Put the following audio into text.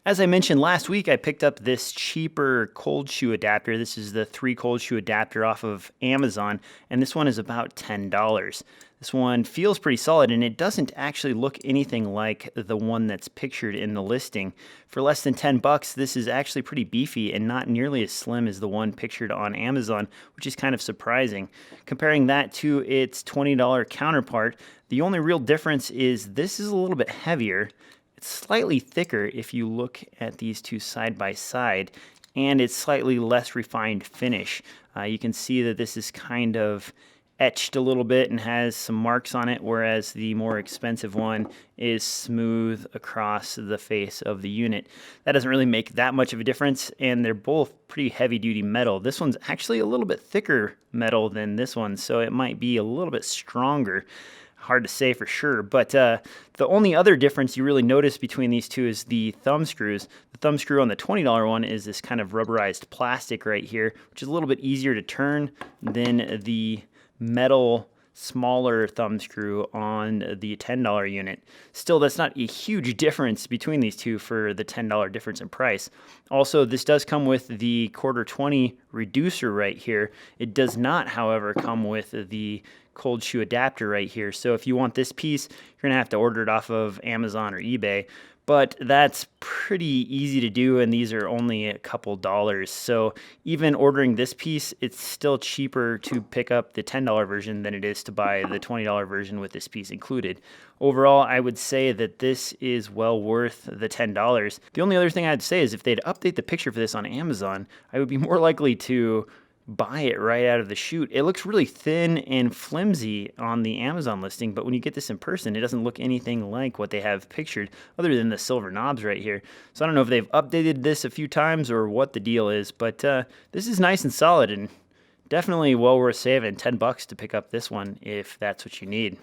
As I mentioned last week, I picked up this cheaper cold shoe adapter. This is the 3 cold shoe adapter off of Amazon, and this one is about $10. This one feels pretty solid, and it doesn't actually look anything like the one that's pictured in the listing. For less than 10 bucks, this is actually pretty beefy and not nearly as slim as the one pictured on Amazon, which is kind of surprising. Comparing that to its $20 counterpart, the only real difference is this is a little bit heavier. It's slightly thicker if you look at these two side by side, and it's slightly less refined finish. You can see that this is kind of etched a little bit and has some marks on it, whereas the more expensive one is smooth across the face of the unit. That doesn't really make that much of a difference, and they're both pretty heavy duty metal. This one's actually a little bit thicker metal than this one, so it might be a little bit stronger. Hard to say for sure, but the only other difference you really notice between these two is the thumb screws. The thumb screw on the $20 one is this kind of rubberized plastic right here, which is a little bit easier to turn than the metal smaller thumb screw on the $10 unit. Still, that's not a huge difference between these two for the $10 difference in price. Also, this does come with the 1/4-20 reducer right here. It does not, however, come with the cold shoe adapter right here. So if you want this piece, you're gonna have to order it off of Amazon or eBay. But that's pretty easy to do, and these are only a couple dollars. So even ordering this piece, it's still cheaper to pick up the $10 version than it is to buy the $20 version with this piece included. Overall, I would say that this is well worth the $10. The only other thing I'd say is if they'd update the picture for this on Amazon, I would be more likely to buy it right out of the chute. It looks really thin and flimsy on the Amazon listing, but when you get this in person, it doesn't look anything like what they have pictured other than the silver knobs right here. So I don't know if they've updated this a few times or what the deal is, but this is nice and solid and definitely well worth saving. 10 bucks to pick up this one if that's what you need.